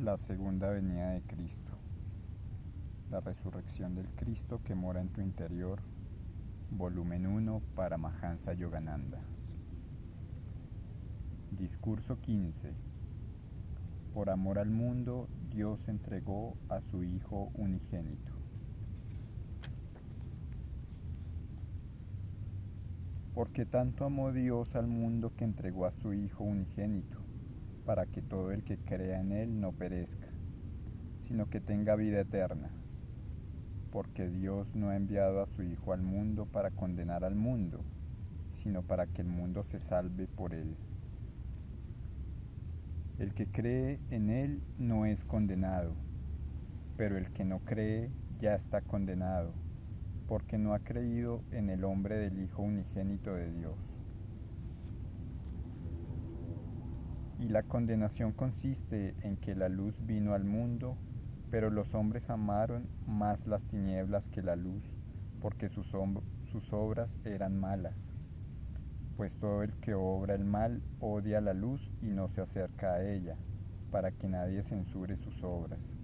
La segunda venida de Cristo. La resurrección del Cristo que mora en tu interior. Volumen 1 para Mahansa Yogananda. Discurso 15. Por amor al mundo, Dios entregó a su Hijo unigénito. Porque tanto amó Dios al mundo que entregó a su Hijo unigénito, para que todo el que crea en Él no perezca, sino que tenga vida eterna. Porque Dios no ha enviado a su Hijo al mundo para condenar al mundo, sino para que el mundo se salve por Él. El que cree en Él no es condenado, pero el que no cree ya está condenado, porque no ha creído en el nombre del Hijo unigénito de Dios. Y la condenación consiste en que la luz vino al mundo, pero los hombres amaron más las tinieblas que la luz, porque sus obras eran malas. Pues todo el que obra el mal odia la luz y no se acerca a ella, para que nadie censure sus obras.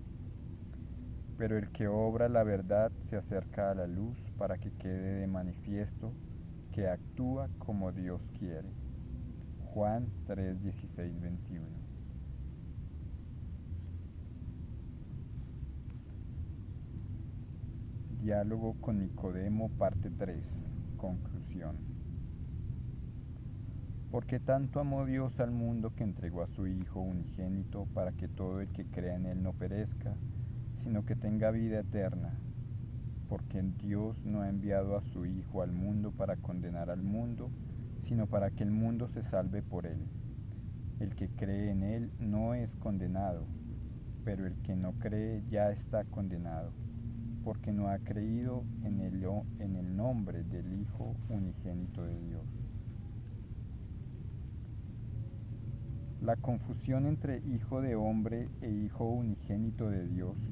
Pero el que obra la verdad se acerca a la luz para que quede de manifiesto que actúa como Dios quiere. Juan 3, 16, 21. Diálogo con Nicodemo, parte 3. Conclusión. Porque tanto amó Dios al mundo que entregó a su Hijo unigénito para que todo el que crea en Él no perezca, sino que tenga vida eterna. Porque Dios no ha enviado a su Hijo al mundo para condenar al mundo, sino para que el mundo se salve por Él. El que cree en Él no es condenado, pero el que no cree ya está condenado, porque no ha creído en el nombre del Hijo unigénito de Dios. La confusión entre Hijo de hombre e Hijo unigénito de Dios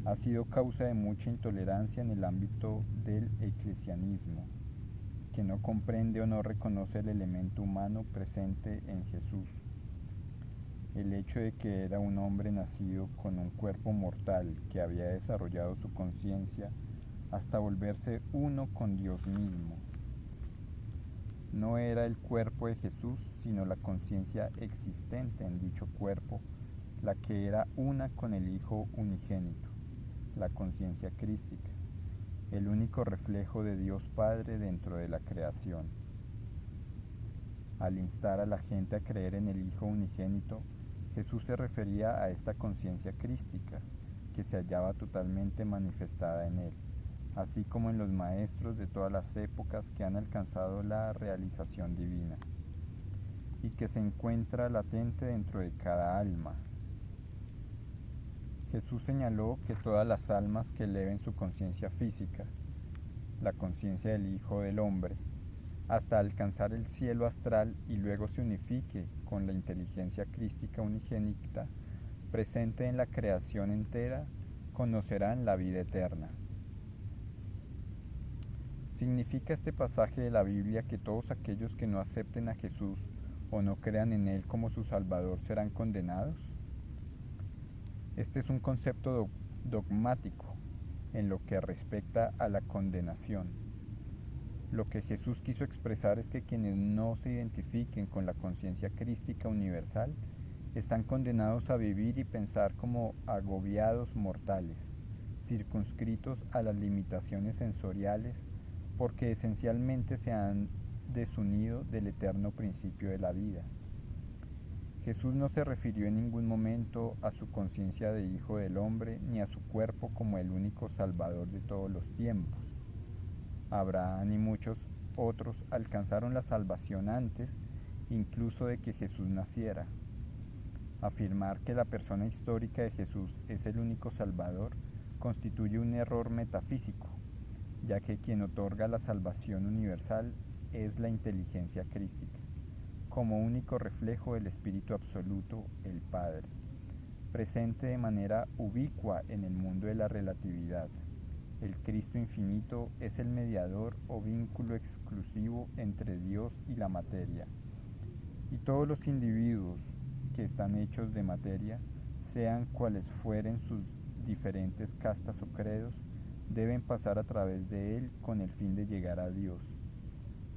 ha sido causa de mucha intolerancia en el ámbito del eclesianismo, que no comprende o no reconoce el elemento humano presente en Jesús. El hecho de que era un hombre nacido con un cuerpo mortal que había desarrollado su conciencia hasta volverse uno con Dios mismo. No era el cuerpo de Jesús, sino la conciencia existente en dicho cuerpo, la que era una con el Hijo unigénito, la conciencia crística, el único reflejo de Dios Padre dentro de la creación. Al instar a la gente a creer en el Hijo unigénito, Jesús se refería a esta conciencia crística, que se hallaba totalmente manifestada en él, así como en los maestros de todas las épocas que han alcanzado la realización divina, y que se encuentra latente dentro de cada alma. Jesús señaló que todas las almas que eleven su conciencia física, la conciencia del Hijo del Hombre, hasta alcanzar el cielo astral y luego se unifique con la inteligencia crística unigénita presente en la creación entera, conocerán la vida eterna. ¿Significa este pasaje de la Biblia que todos aquellos que no acepten a Jesús o no crean en Él como su Salvador serán condenados? Este es un concepto dogmático en lo que respecta a la condenación. Lo que Jesús quiso expresar es que quienes no se identifiquen con la conciencia crística universal están condenados a vivir y pensar como agobiados mortales, circunscritos a las limitaciones sensoriales, porque esencialmente se han desunido del eterno principio de la vida. Jesús no se refirió en ningún momento a su conciencia de Hijo del Hombre ni a su cuerpo como el único Salvador de todos los tiempos. Abraham y muchos otros alcanzaron la salvación antes incluso de que Jesús naciera. Afirmar que la persona histórica de Jesús es el único Salvador constituye un error metafísico, ya que quien otorga la salvación universal es la inteligencia crística, como único reflejo del Espíritu Absoluto, el Padre, presente de manera ubicua en el mundo de la relatividad. El Cristo infinito es el mediador o vínculo exclusivo entre Dios y la materia, y todos los individuos que están hechos de materia sean cuales fueren sus diferentes castas o credos, deben pasar a través de él con el fin de llegar a Dios.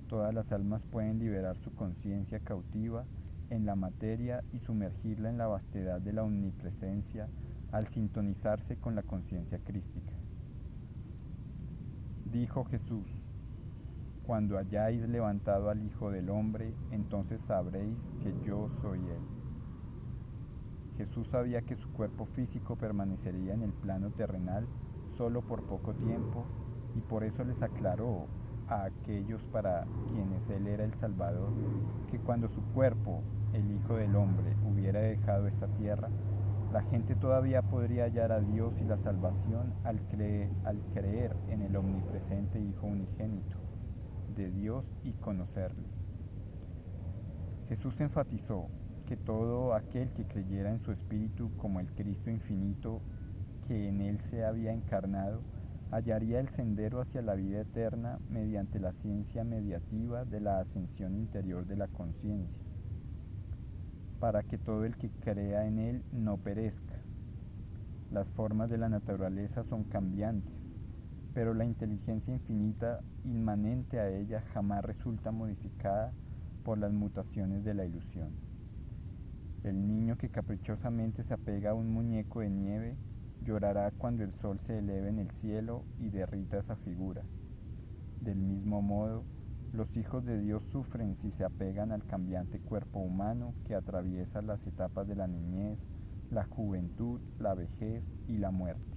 Todas las almas pueden liberar su conciencia cautiva en la materia y sumergirla en la vastedad de la omnipresencia al sintonizarse con la conciencia crística. Dijo Jesús: cuando hayáis levantado al Hijo del Hombre, entonces sabréis que yo soy Él. Jesús sabía que su cuerpo físico permanecería en el plano terrenal solo por poco tiempo, y por eso les aclaró a aquellos para quienes Él era el Salvador, que cuando su cuerpo, el Hijo del Hombre, hubiera dejado esta tierra, la gente todavía podría hallar a Dios y la salvación al creer en el omnipresente Hijo unigénito de Dios y conocerle. Jesús enfatizó que todo aquel que creyera en su Espíritu como el Cristo infinito que en él se había encarnado, hallaría el sendero hacia la vida eterna mediante la ciencia mediativa de la ascensión interior de la conciencia, para que todo el que crea en él no perezca. Las formas de la naturaleza son cambiantes, pero la inteligencia infinita inmanente a ella jamás resulta modificada por las mutaciones de la ilusión. El niño que caprichosamente se apega a un muñeco de nieve llorará cuando el sol se eleve en el cielo y derrita esa figura. Del mismo modo, los hijos de Dios sufren si se apegan al cambiante cuerpo humano que atraviesa las etapas de la niñez, la juventud, la vejez y la muerte.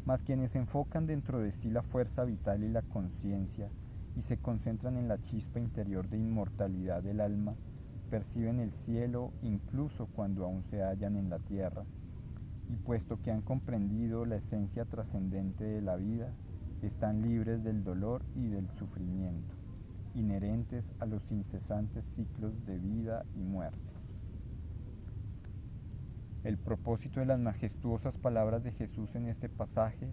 Mas quienes enfocan dentro de sí la fuerza vital y la conciencia y se concentran en la chispa interior de inmortalidad del alma, perciben el cielo incluso cuando aún se hallan en la tierra, y puesto que han comprendido la esencia trascendente de la vida, están libres del dolor y del sufrimiento, inherentes a los incesantes ciclos de vida y muerte. El propósito de las majestuosas palabras de Jesús en este pasaje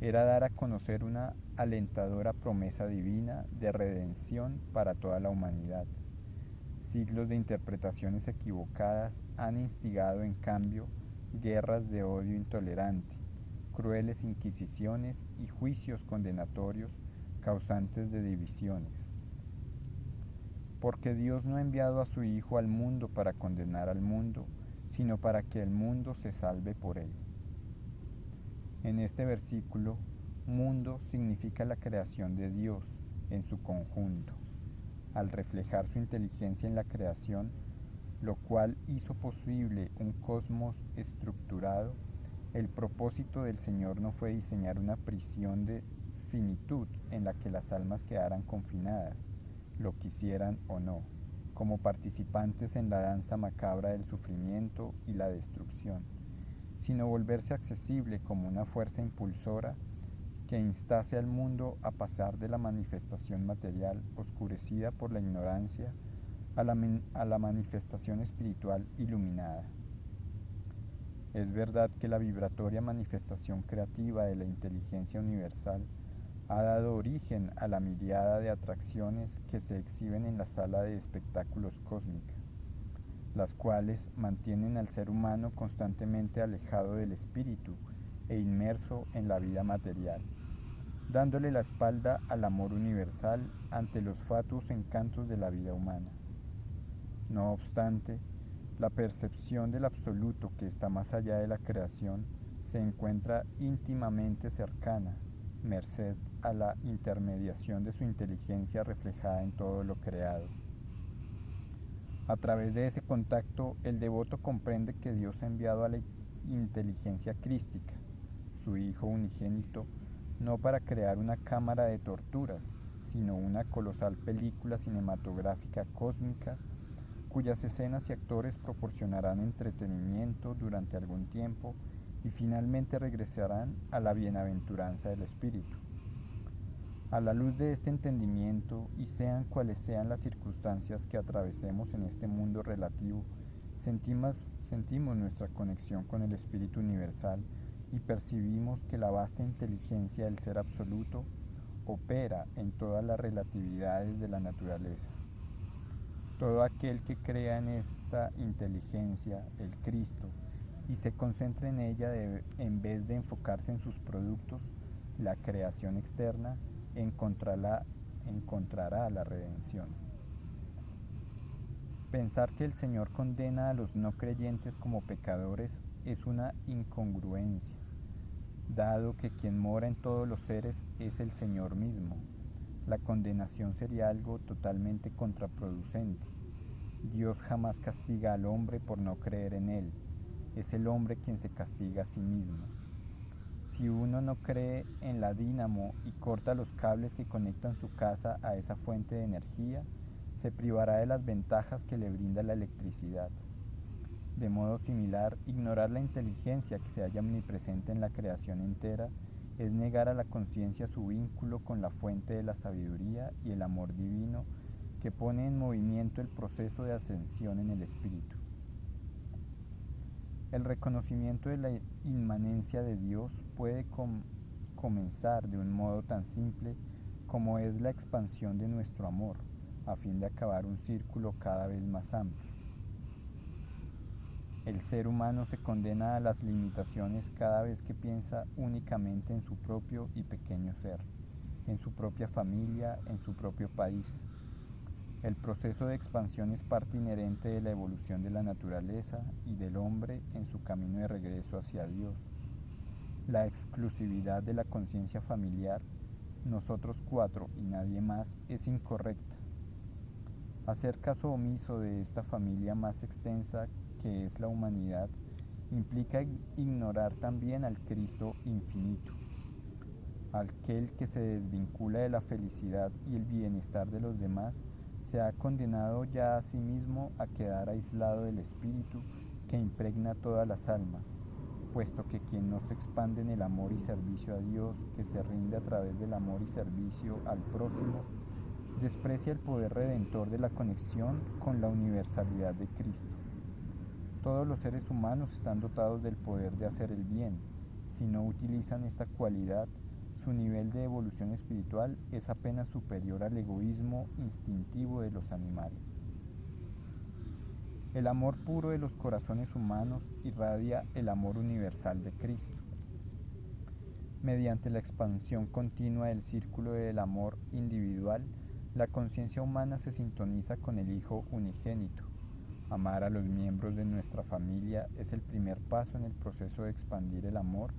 era dar a conocer una alentadora promesa divina de redención para toda la humanidad. Siglos de interpretaciones equivocadas han instigado, en cambio, guerras de odio intolerante, crueles inquisiciones y juicios condenatorios causantes de divisiones. Porque Dios no ha enviado a su Hijo al mundo para condenar al mundo, sino para que el mundo se salve por él. En este versículo, mundo significa la creación de Dios en su conjunto, al reflejar su inteligencia en la creación, lo cual hizo posible un cosmos estructurado. El propósito del Señor no fue diseñar una prisión de finitud en la que las almas quedaran confinadas, lo quisieran o no, como participantes en la danza macabra del sufrimiento y la destrucción, sino volverse accesible como una fuerza impulsora que instase al mundo a pasar de la manifestación material oscurecida por la ignorancia a la manifestación espiritual iluminada. Es verdad que la vibratoria manifestación creativa de la inteligencia universal ha dado origen a la miriada de atracciones que se exhiben en la sala de espectáculos cósmica, las cuales mantienen al ser humano constantemente alejado del espíritu e inmerso en la vida material, dándole la espalda al amor universal ante los fatuos encantos de la vida humana. No obstante, la percepción del absoluto que está más allá de la creación se encuentra íntimamente cercana, merced a la intermediación de su inteligencia reflejada en todo lo creado. A través de ese contacto, el devoto comprende que Dios ha enviado a la inteligencia crística, su Hijo unigénito, no para crear una cámara de torturas, sino una colosal película cinematográfica cósmica cuyas escenas y actores proporcionarán entretenimiento durante algún tiempo y finalmente regresarán a la bienaventuranza del espíritu. A la luz de este entendimiento, y sean cuales sean las circunstancias que atravesemos en este mundo relativo, sentimos nuestra conexión con el Espíritu Universal y percibimos que la vasta inteligencia del Ser Absoluto opera en todas las relatividades de la naturaleza. Todo aquel que crea en esta inteligencia, el Cristo, y se concentre en ella en vez de enfocarse en sus productos, la creación externa, encontrará la redención. Pensar que el Señor condena a los no creyentes como pecadores es una incongruencia, dado que quien mora en todos los seres es el Señor mismo. La condenación sería algo totalmente contraproducente. Dios jamás castiga al hombre por no creer en Él. Es el hombre quien se castiga a sí mismo. Si uno no cree en la dínamo y corta los cables que conectan su casa a esa fuente de energía, se privará de las ventajas que le brinda la electricidad. De modo similar, ignorar la inteligencia que se halla omnipresente en la creación entera es negar a la conciencia su vínculo con la fuente de la sabiduría y el amor divino que pone en movimiento el proceso de ascensión en el espíritu. El reconocimiento de la inmanencia de Dios puede comenzar de un modo tan simple como es la expansión de nuestro amor, a fin de acabar un círculo cada vez más amplio. El ser humano se condena a las limitaciones cada vez que piensa únicamente en su propio y pequeño ser, en su propia familia, en su propio país. El proceso de expansión es parte inherente de la evolución de la naturaleza y del hombre en su camino de regreso hacia Dios. La exclusividad de la conciencia familiar, nosotros cuatro y nadie más, es incorrecta. Hacer caso omiso de esta familia más extensa que es la humanidad implica ignorar también al Cristo infinito. Aquel que se desvincula de la felicidad y el bienestar de los demás se ha condenado ya a sí mismo a quedar aislado del espíritu que impregna todas las almas, puesto que quien no se expande en el amor y servicio a Dios, que se rinde a través del amor y servicio al prójimo, desprecia el poder redentor de la conexión con la universalidad de Cristo. Todos los seres humanos están dotados del poder de hacer el bien. Si no utilizan esta cualidad, su nivel de evolución espiritual es apenas superior al egoísmo instintivo de los animales. El amor puro de los corazones humanos irradia el amor universal de Cristo. Mediante la expansión continua del círculo del amor individual, la conciencia humana se sintoniza con el Hijo unigénito. Amar a los miembros de nuestra familia es el primer paso en el proceso de expandir el amor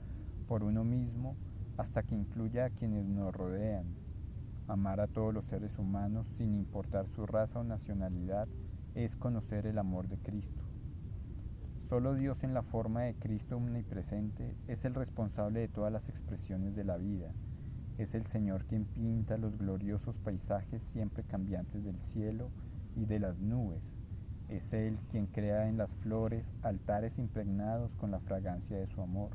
por uno mismo hasta que incluya a quienes nos rodean. Amar a todos los seres humanos sin importar su raza o nacionalidad es conocer el amor de Cristo. Solo Dios en la forma de Cristo omnipresente es el responsable de todas las expresiones de la vida. Es el Señor quien pinta los gloriosos paisajes siempre cambiantes del cielo y de las nubes. Es Él quien crea en las flores altares impregnados con la fragancia de su amor,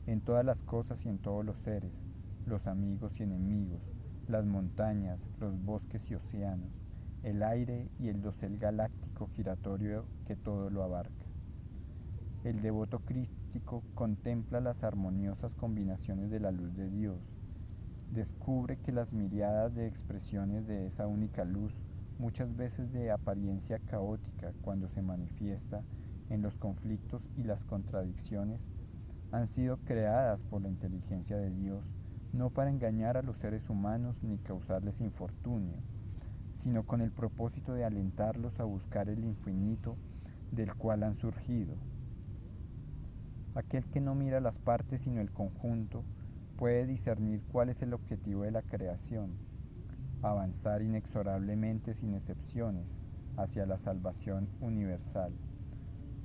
en todas las cosas y en todos los seres, los amigos y enemigos, las montañas, los bosques y océanos, el aire y el dosel galáctico giratorio que todo lo abarca. El devoto crístico contempla las armoniosas combinaciones de la luz de Dios. Descubre que las miriadas de expresiones de esa única luz, muchas veces de apariencia caótica cuando se manifiesta en los conflictos y las contradicciones, han sido creadas por la inteligencia de Dios, no para engañar a los seres humanos ni causarles infortunio, sino con el propósito de alentarlos a buscar el infinito del cual han surgido. Aquel que no mira las partes sino el conjunto puede discernir cuál es el objetivo de la creación, avanzar inexorablemente sin excepciones hacia la salvación universal.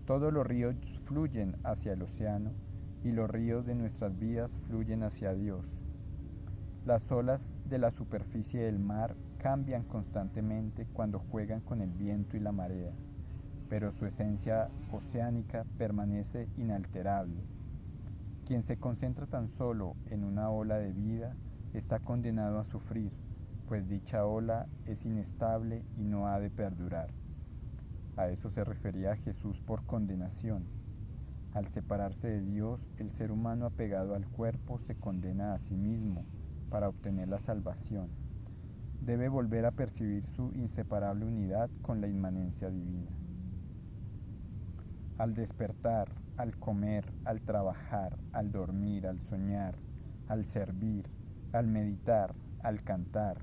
Todos los ríos fluyen hacia el océano y los ríos de nuestras vidas fluyen hacia Dios. Las olas de la superficie del mar cambian constantemente cuando juegan con el viento y la marea, pero su esencia oceánica permanece inalterable. Quien se concentra tan solo en una ola de vida está condenado a sufrir, pues dicha ola es inestable y no ha de perdurar. A eso se refería Jesús por condenación. Al separarse de Dios, el ser humano apegado al cuerpo se condena a sí mismo para obtener la salvación. debe volver a percibir su inseparable unidad con la inmanencia divina. Al despertar, al comer, al trabajar, al dormir, al soñar, al servir, al meditar, al cantar,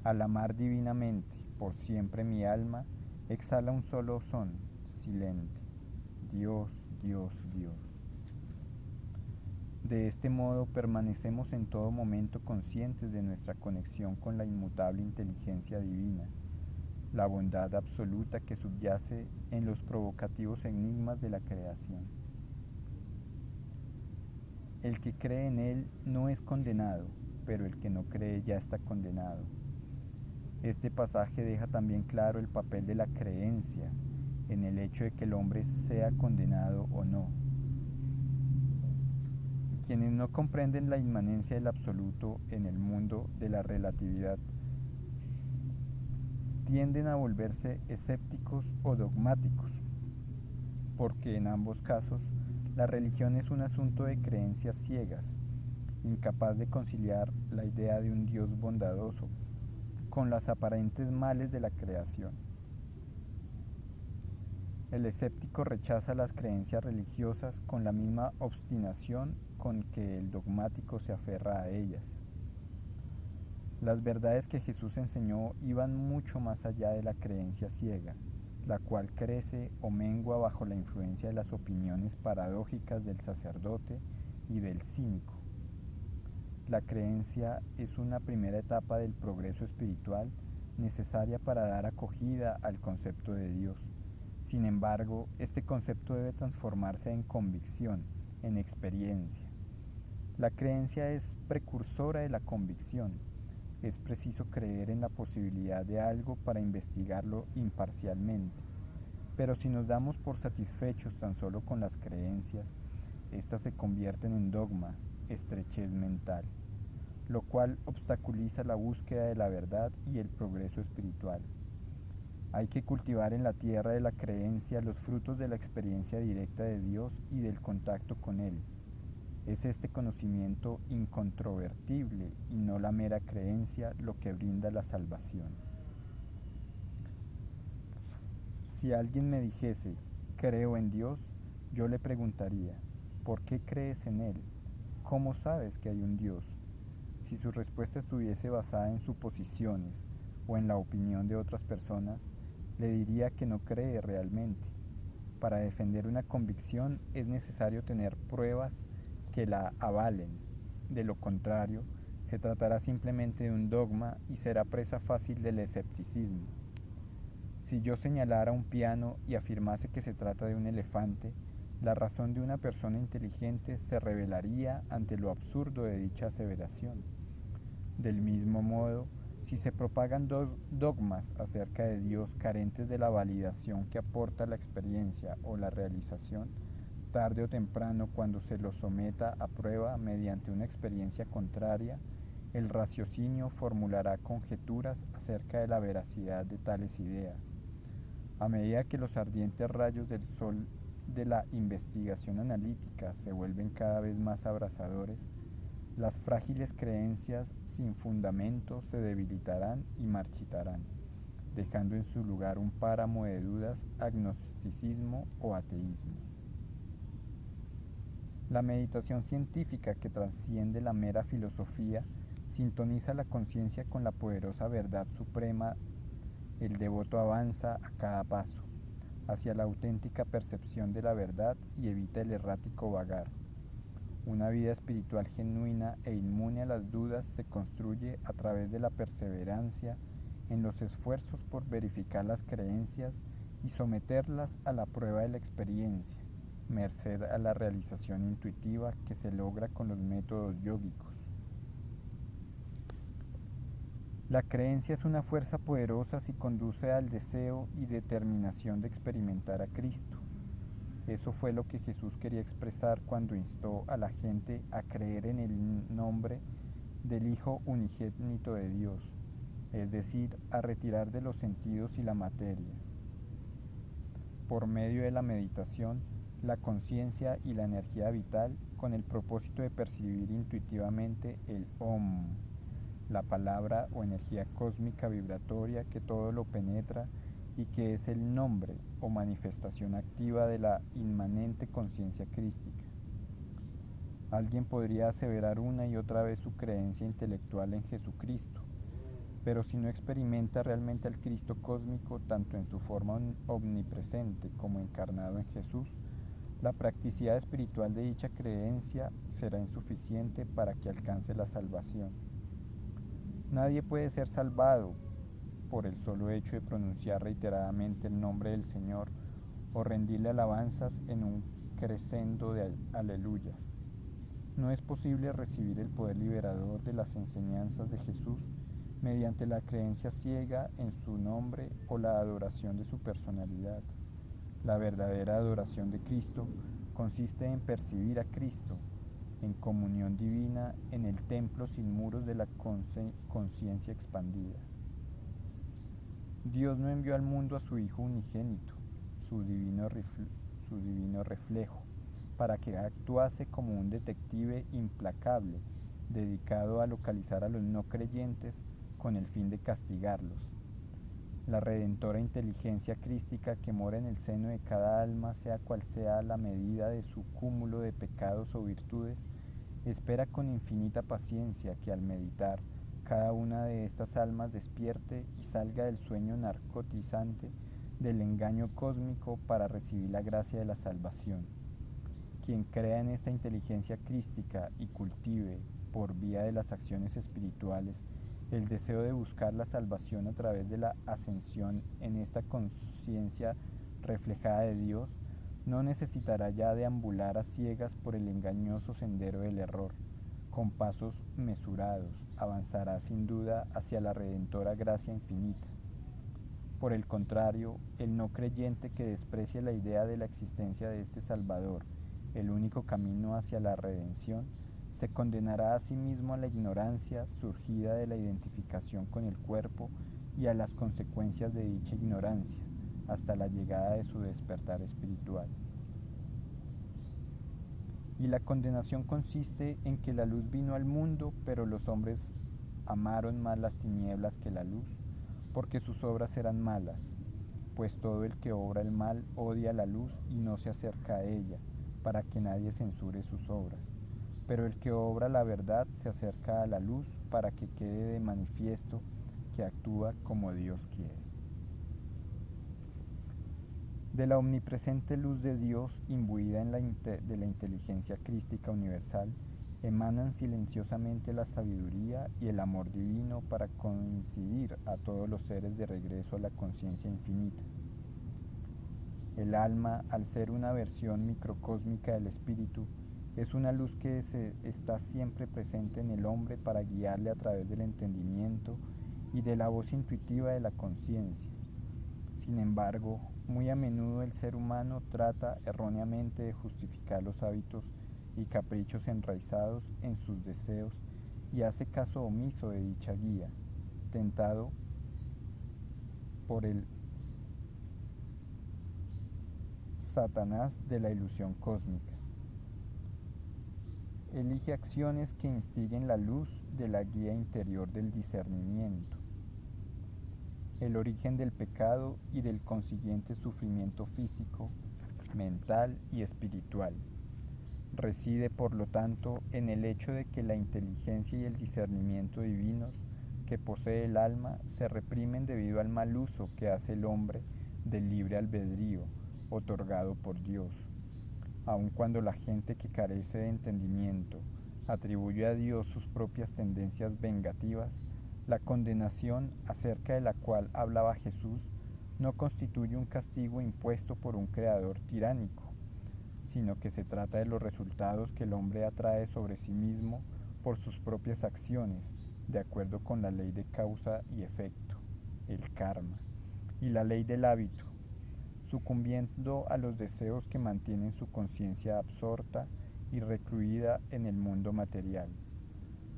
al amar divinamente, por siempre mi alma exhala un solo son, silente. Dios, Dios, Dios. De este modo permanecemos en todo momento conscientes de nuestra conexión con la inmutable inteligencia divina, la bondad absoluta que subyace en los provocativos enigmas de la creación. El que cree en él no es condenado, pero el que no cree ya está condenado. Este pasaje deja también claro el papel de la creencia en el hecho de que el hombre sea condenado o no. Quienes no comprenden la inmanencia del absoluto en el mundo de la relatividad tienden a volverse escépticos o dogmáticos, porque en ambos casos la religión es un asunto de creencias ciegas, incapaz de conciliar la idea de un Dios bondadoso con las aparentes males de la creación. El escéptico rechaza las creencias religiosas con la misma obstinación con que el dogmático se aferra a ellas. Las verdades que Jesús enseñó iban mucho más allá de la creencia ciega, la cual crece o mengua bajo la influencia de las opiniones paradójicas del sacerdote y del cínico. La creencia es una primera etapa del progreso espiritual necesaria para dar acogida al concepto de Dios. Sin embargo, este concepto debe transformarse en convicción, en experiencia. La creencia es precursora de la convicción. Es preciso creer en la posibilidad de algo para investigarlo imparcialmente. Pero si nos damos por satisfechos tan solo con las creencias, éstas se convierten en dogma, estrechez mental, lo cual obstaculiza la búsqueda de la verdad y el progreso espiritual. Hay que cultivar en la tierra de la creencia los frutos de la experiencia directa de Dios y del contacto con Él. Es este conocimiento incontrovertible y no la mera creencia lo que brinda la salvación. Si alguien me dijese, creo en Dios, yo le preguntaría, ¿por qué crees en Él? ¿Cómo sabes que hay un Dios? Si su respuesta estuviese basada en suposiciones o en la opinión de otras personas, le diría que no cree realmente. Para defender una convicción es necesario tener pruebas que la avalen. De lo contrario, se tratará simplemente de un dogma y será presa fácil del escepticismo. Si yo señalara un piano y afirmase que se trata de un elefante, la razón de una persona inteligente se revelaría ante lo absurdo de dicha aseveración. Del mismo modo, si se propagan dos dogmas acerca de Dios carentes de la validación que aporta la experiencia o la realización, tarde o temprano, cuando se los someta a prueba mediante una experiencia contraria, el raciocinio formulará conjeturas acerca de la veracidad de tales ideas. A medida que los ardientes rayos del sol de la investigación analítica se vuelven cada vez más abrasadores, las frágiles creencias sin fundamento se debilitarán y marchitarán, dejando en su lugar un páramo de dudas, agnosticismo o ateísmo. La meditación científica que trasciende la mera filosofía sintoniza la conciencia con la poderosa verdad suprema. El devoto avanza a cada paso hacia la auténtica percepción de la verdad y evita el errático vagar. Una vida espiritual genuina e inmune a las dudas se construye a través de la perseverancia en los esfuerzos por verificar las creencias y someterlas a la prueba de la experiencia, merced a la realización intuitiva que se logra con los métodos yógicos. La creencia es una fuerza poderosa si conduce al deseo y determinación de experimentar a Cristo. Eso fue lo que Jesús quería expresar cuando instó a la gente a creer en el nombre del Hijo unigénito de Dios, es decir, a retirar de los sentidos y la materia. Por medio de la meditación, la conciencia y la energía vital, con el propósito de percibir intuitivamente el Om, la palabra o energía cósmica vibratoria que todo lo penetra y que es el nombre o manifestación activa de la inmanente conciencia crística. Alguien podría aseverar una y otra vez su creencia intelectual en Jesucristo, pero si no experimenta realmente al Cristo cósmico tanto en su forma omnipresente como encarnado en Jesús, la practicidad espiritual de dicha creencia será insuficiente para que alcance la salvación. Nadie puede ser salvado por el solo hecho de pronunciar reiteradamente el nombre del Señor o rendirle alabanzas en un crescendo de aleluyas. No es posible recibir el poder liberador de las enseñanzas de Jesús mediante la creencia ciega en su nombre o la adoración de su personalidad. La verdadera adoración de Cristo consiste en percibir a Cristo en comunión divina en el templo sin muros de la conciencia expandida. Dios no envió al mundo a su Hijo unigénito, su divino reflejo, para que actuase como un detective implacable, dedicado a localizar a los no creyentes con el fin de castigarlos. La redentora inteligencia crística que mora en el seno de cada alma, sea cual sea la medida de su cúmulo de pecados o virtudes, espera con infinita paciencia que al meditar cada una de estas almas despierte y salga del sueño narcotizante del engaño cósmico para recibir la gracia de la salvación. Quien crea en esta inteligencia crística y cultive, por vía de las acciones espirituales, el deseo de buscar la salvación a través de la ascensión en esta conciencia reflejada de Dios, no necesitará ya deambular a ciegas por el engañoso sendero del error. Con pasos mesurados, avanzará sin duda hacia la redentora gracia infinita. Por el contrario, el no creyente que desprecia la idea de la existencia de este Salvador, el único camino hacia la redención, se condenará a sí mismo a la ignorancia surgida de la identificación con el cuerpo y a las consecuencias de dicha ignorancia, hasta la llegada de su despertar espiritual. Y la condenación consiste en que la luz vino al mundo, pero los hombres amaron más las tinieblas que la luz, porque sus obras eran malas, pues todo el que obra el mal odia la luz y no se acerca a ella, para que nadie censure sus obras. Pero el que obra la verdad se acerca a la luz para que quede de manifiesto que actúa como Dios quiere. De la omnipresente luz de Dios imbuida de la inteligencia crística universal, emanan silenciosamente la sabiduría y el amor divino para coincidir a todos los seres de regreso a la conciencia infinita. El alma, al ser una versión microcósmica del espíritu, es una luz que está siempre presente en el hombre para guiarle a través del entendimiento y de la voz intuitiva de la conciencia. Sin embargo, muy a menudo el ser humano trata erróneamente de justificar los hábitos y caprichos enraizados en sus deseos y hace caso omiso de dicha guía, tentado por el Satanás de la ilusión cósmica. Elige acciones que instiguen la luz de la guía interior del discernimiento. El origen del pecado y del consiguiente sufrimiento físico, mental y espiritual reside, por lo tanto, en el hecho de que la inteligencia y el discernimiento divinos que posee el alma se reprimen debido al mal uso que hace el hombre del libre albedrío otorgado por Dios. Aun cuando la gente que carece de entendimiento atribuye a Dios sus propias tendencias vengativas, la condenación acerca de la cual hablaba Jesús no constituye un castigo impuesto por un creador tiránico, sino que se trata de los resultados que el hombre atrae sobre sí mismo por sus propias acciones, de acuerdo con la ley de causa y efecto, el karma, y la ley del hábito, sucumbiendo a los deseos que mantienen su conciencia absorta y recluida en el mundo material.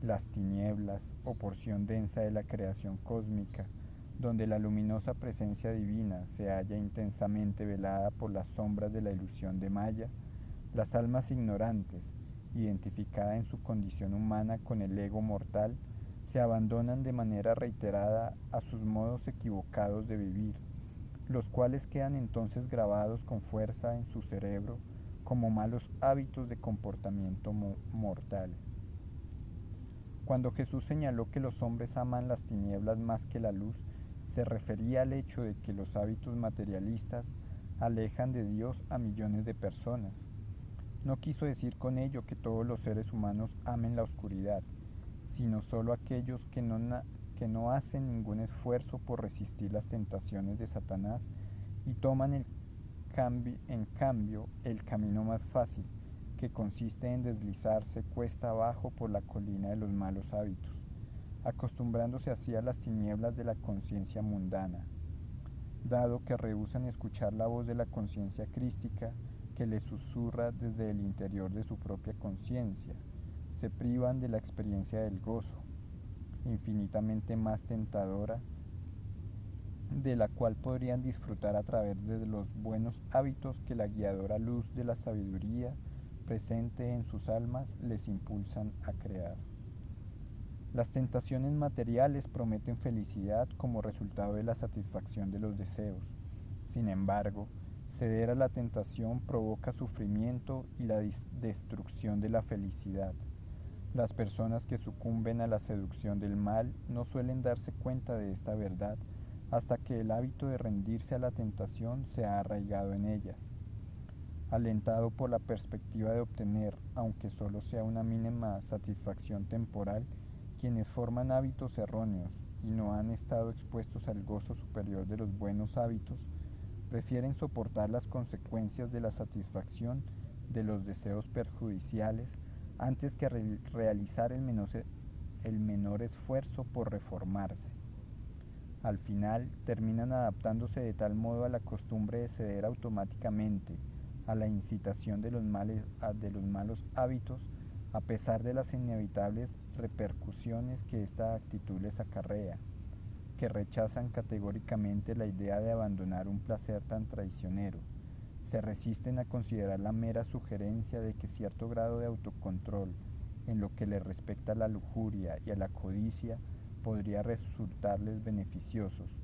Las tinieblas, o porción densa de la creación cósmica, donde la luminosa presencia divina se halla intensamente velada por las sombras de la ilusión de Maya, las almas ignorantes, identificadas en su condición humana con el ego mortal, se abandonan de manera reiterada a sus modos equivocados de vivir, los cuales quedan entonces grabados con fuerza en su cerebro como malos hábitos de comportamiento mortal. Cuando Jesús señaló que los hombres aman las tinieblas más que la luz, se refería al hecho de que los hábitos materialistas alejan de Dios a millones de personas. No quiso decir con ello que todos los seres humanos amen la oscuridad, sino solo aquellos que no hacen ningún esfuerzo por resistir las tentaciones de Satanás y toman en cambio el camino más fácil, que consiste en deslizarse cuesta abajo por la colina de los malos hábitos, acostumbrándose así a las tinieblas de la conciencia mundana, dado que rehúsan escuchar la voz de la conciencia crística que les susurra desde el interior de su propia conciencia, se privan de la experiencia del gozo, infinitamente más tentadora, de la cual podrían disfrutar a través de los buenos hábitos que la guiadora luz de la sabiduría presente en sus almas les impulsan a crear. Las tentaciones materiales prometen felicidad como resultado de la satisfacción de los deseos. Sin embargo, ceder a la tentación provoca sufrimiento y la destrucción de la felicidad. Las personas que sucumben a la seducción del mal no suelen darse cuenta de esta verdad hasta que el hábito de rendirse a la tentación se ha arraigado en ellas. Alentado por la perspectiva de obtener, aunque solo sea una mínima satisfacción temporal, quienes forman hábitos erróneos y no han estado expuestos al gozo superior de los buenos hábitos, prefieren soportar las consecuencias de la satisfacción de los deseos perjudiciales antes que realizar el menor esfuerzo por reformarse. Al final, terminan adaptándose de tal modo a la costumbre de ceder automáticamente a la incitación de los malos hábitos, a pesar de las inevitables repercusiones que esta actitud les acarrea, que rechazan categóricamente la idea de abandonar un placer tan traicionero. Se resisten a considerar la mera sugerencia de que cierto grado de autocontrol en lo que le respecta a la lujuria y a la codicia podría resultarles beneficiosos.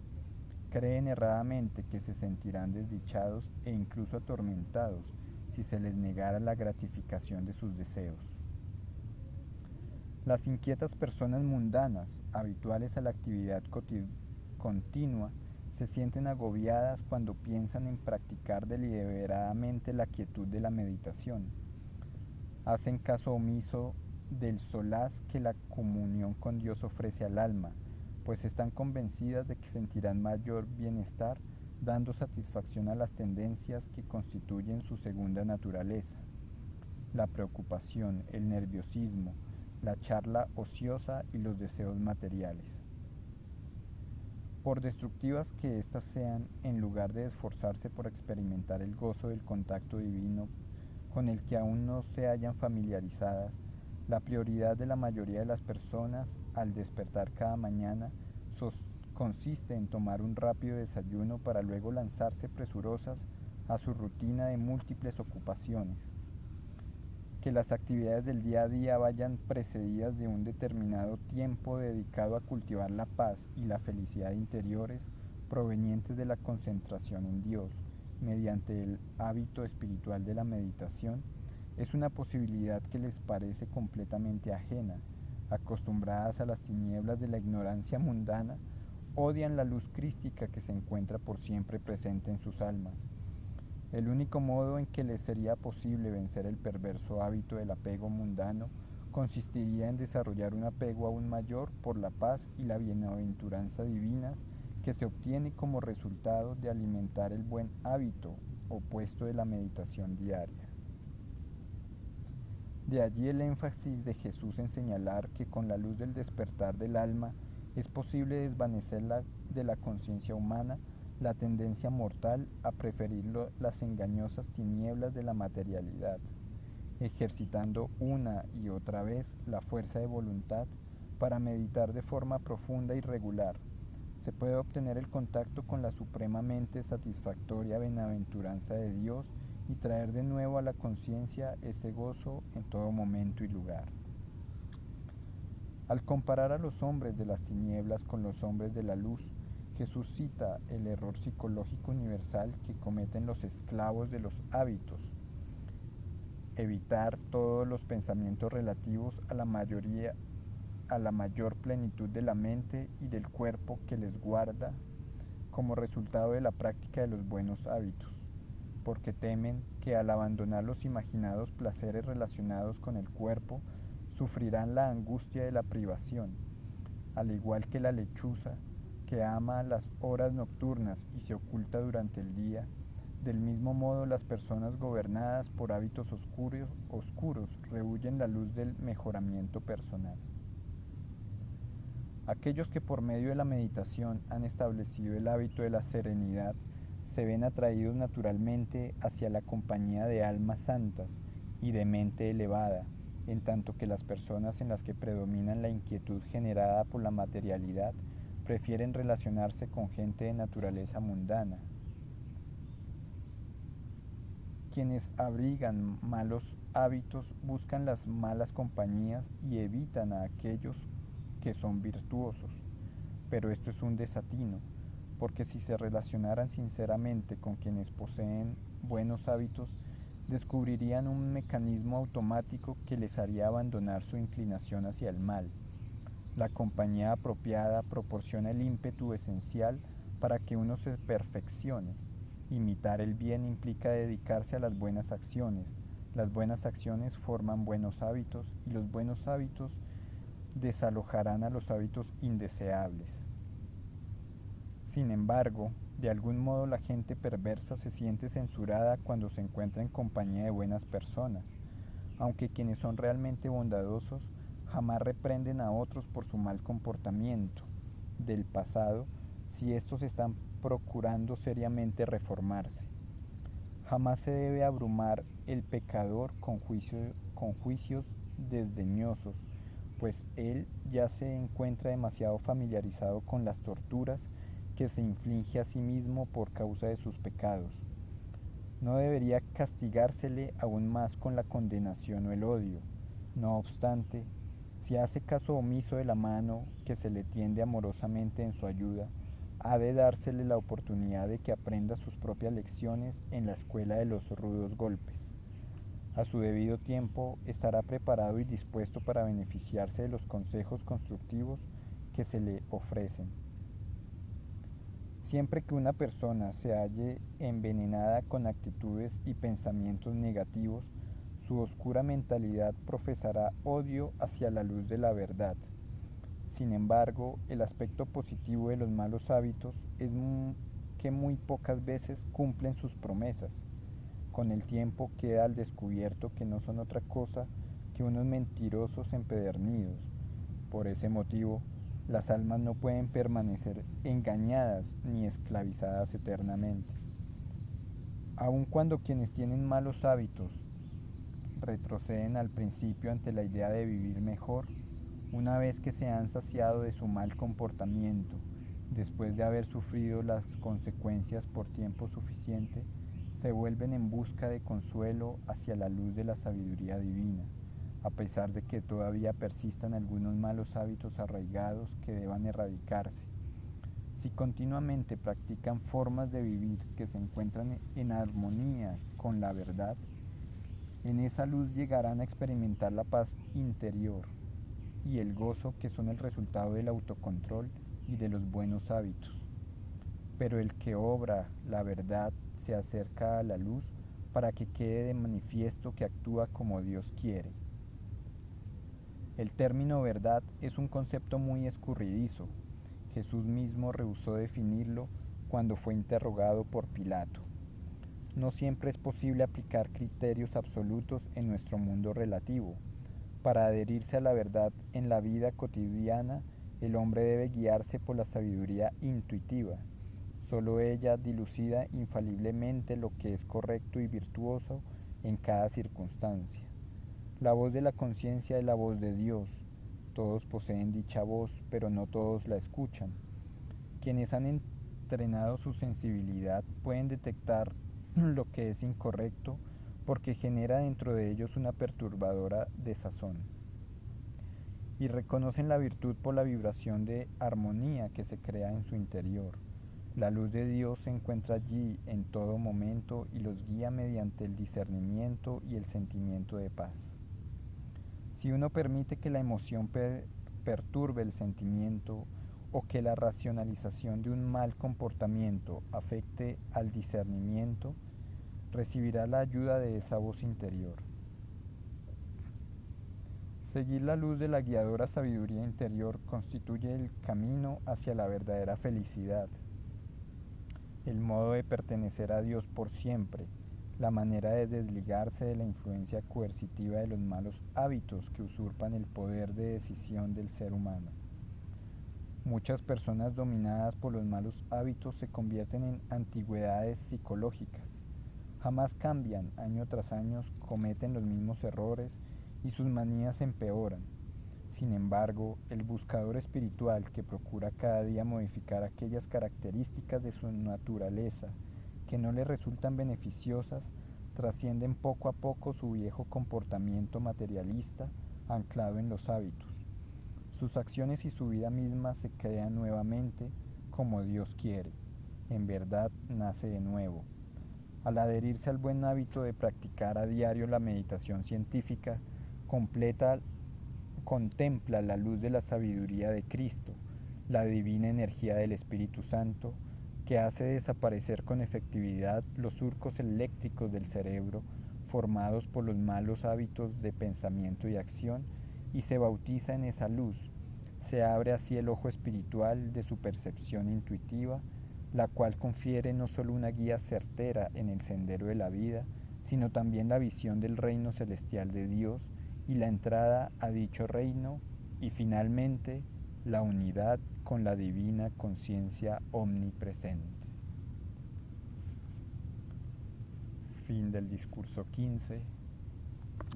Creen erradamente que se sentirán desdichados e incluso atormentados si se les negara la gratificación de sus deseos. Las inquietas personas mundanas, habituales a la actividad continua, se sienten agobiadas cuando piensan en practicar deliberadamente la quietud de la meditación. Hacen caso omiso del solaz que la comunión con Dios ofrece al alma, pues están convencidas de que sentirán mayor bienestar dando satisfacción a las tendencias que constituyen su segunda naturaleza: la preocupación, el nerviosismo, la charla ociosa y los deseos materiales. Por destructivas que éstas sean, en lugar de esforzarse por experimentar el gozo del contacto divino con el que aún no se hayan familiarizadas, la prioridad de la mayoría de las personas al despertar cada mañana consiste en tomar un rápido desayuno para luego lanzarse presurosas a su rutina de múltiples ocupaciones. Que las actividades del día a día vayan precedidas de un determinado tiempo dedicado a cultivar la paz y la felicidad interiores provenientes de la concentración en Dios mediante el hábito espiritual de la meditación es una posibilidad que les parece completamente ajena. Acostumbradas a las tinieblas de la ignorancia mundana, odian la luz crística que se encuentra por siempre presente en sus almas. El único modo en que les sería posible vencer el perverso hábito del apego mundano consistiría en desarrollar un apego aún mayor por la paz y la bienaventuranza divinas que se obtiene como resultado de alimentar el buen hábito opuesto de la meditación diaria. De allí el énfasis de Jesús en señalar que con la luz del despertar del alma es posible desvanecer de la conciencia humana la tendencia mortal a preferir las engañosas tinieblas de la materialidad, ejercitando una y otra vez la fuerza de voluntad para meditar de forma profunda y regular. Se puede obtener el contacto con la supremamente satisfactoria bienaventuranza de Dios y traer de nuevo a la conciencia ese gozo en todo momento y lugar. Al comparar a los hombres de las tinieblas con los hombres de la luz, Jesús cita el error psicológico universal que cometen los esclavos de los hábitos: evitar todos los pensamientos relativos a la mayor plenitud de la mente y del cuerpo que les guarda como resultado de la práctica de los buenos hábitos, porque temen que al abandonar los imaginados placeres relacionados con el cuerpo, sufrirán la angustia de la privación, al igual que la lechuza, que ama las horas nocturnas y se oculta durante el día. Del mismo modo, las personas gobernadas por hábitos oscuros rehúyen la luz del mejoramiento personal. Aquellos que por medio de la meditación han establecido el hábito de la serenidad se ven atraídos naturalmente hacia la compañía de almas santas y de mente elevada, en tanto que las personas en las que predominan la inquietud generada por la materialidad prefieren relacionarse con gente de naturaleza mundana. Quienes abrigan malos hábitos buscan las malas compañías y evitan a aquellos que son virtuosos. Pero esto es un desatino, porque si se relacionaran sinceramente con quienes poseen buenos hábitos, descubrirían un mecanismo automático que les haría abandonar su inclinación hacia el mal. La compañía apropiada proporciona el ímpetu esencial para que uno se perfeccione. Imitar el bien implica dedicarse a las buenas acciones. Las buenas acciones forman buenos hábitos y los buenos hábitos desalojarán a los hábitos indeseables. Sin embargo, de algún modo la gente perversa se siente censurada cuando se encuentra en compañía de buenas personas, aunque quienes son realmente bondadosos jamás reprenden a otros por su mal comportamiento del pasado si estos están procurando seriamente reformarse. Jamás se debe abrumar el pecador con juicios desdeñosos, pues él ya se encuentra demasiado familiarizado con las torturas que se inflige a sí mismo por causa de sus pecados. No debería castigársele aún más con la condenación o el odio. No obstante, si hace caso omiso de la mano que se le tiende amorosamente en su ayuda, ha de dársele la oportunidad de que aprenda sus propias lecciones en la escuela de los rudos golpes. A su debido tiempo estará preparado y dispuesto para beneficiarse de los consejos constructivos que se le ofrecen. Siempre que una persona se halle envenenada con actitudes y pensamientos negativos, su oscura mentalidad profesará odio hacia la luz de la verdad. Sin embargo, el aspecto positivo de los malos hábitos es que muy pocas veces cumplen sus promesas. Con el tiempo queda al descubierto que no son otra cosa que unos mentirosos empedernidos. Por ese motivo, las almas no pueden permanecer engañadas ni esclavizadas eternamente. Aun cuando quienes tienen malos hábitos retroceden al principio ante la idea de vivir mejor, una vez que se han saciado de su mal comportamiento, después de haber sufrido las consecuencias por tiempo suficiente, se vuelven en busca de consuelo hacia la luz de la sabiduría divina, a pesar de que todavía persistan algunos malos hábitos arraigados que deban erradicarse. Si continuamente practican formas de vivir que se encuentran en armonía con la verdad, en esa luz llegarán a experimentar la paz interior y el gozo que son el resultado del autocontrol y de los buenos hábitos. Pero el que obra la verdad se acerca a la luz para que quede de manifiesto que actúa como Dios quiere. El término verdad es un concepto muy escurridizo. Jesús mismo rehusó definirlo cuando fue interrogado por Pilato. No siempre es posible aplicar criterios absolutos en nuestro mundo relativo. Para adherirse a la verdad en la vida cotidiana, el hombre debe guiarse por la sabiduría intuitiva. Solo ella dilucida infaliblemente lo que es correcto y virtuoso en cada circunstancia. La voz de la conciencia es la voz de Dios. Todos poseen dicha voz, pero no todos la escuchan. Quienes han entrenado su sensibilidad pueden detectar lo que es incorrecto porque genera dentro de ellos una perturbadora desazón. y reconocen la virtud por la vibración de armonía que se crea en su interior. La luz de Dios se encuentra allí en todo momento y los guía mediante el discernimiento y el sentimiento de paz. Si uno permite que la emoción perturbe el sentimiento o que la racionalización de un mal comportamiento afecte al discernimiento, recibirá la ayuda de esa voz interior. Seguir la luz de la guiadora sabiduría interior constituye el camino hacia la verdadera felicidad, el modo de pertenecer a Dios por siempre, la manera de desligarse de la influencia coercitiva de los malos hábitos que usurpan el poder de decisión del ser humano. Muchas personas dominadas por los malos hábitos se convierten en antigüedades psicológicas. Jamás cambian, año tras año cometen los mismos errores y sus manías empeoran. Sin embargo, el buscador espiritual que procura cada día modificar aquellas características de su naturaleza que no le resultan beneficiosas, trascienden poco a poco su viejo comportamiento materialista anclado en los hábitos. Sus acciones y su vida misma se crean nuevamente como Dios quiere. En verdad nace de nuevo. Al adherirse al buen hábito de practicar a diario la meditación científica, contempla la luz de la sabiduría de Cristo, la divina energía del Espíritu Santo, que hace desaparecer con efectividad los surcos eléctricos del cerebro formados por los malos hábitos de pensamiento y acción, y se bautiza en esa luz. Se abre así el ojo espiritual de su percepción intuitiva, la cual confiere no solo una guía certera en el sendero de la vida, sino también la visión del reino celestial de Dios y la entrada a dicho reino, y finalmente la unidad con la divina conciencia omnipresente. Fin del discurso 15.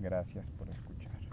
Gracias por escuchar.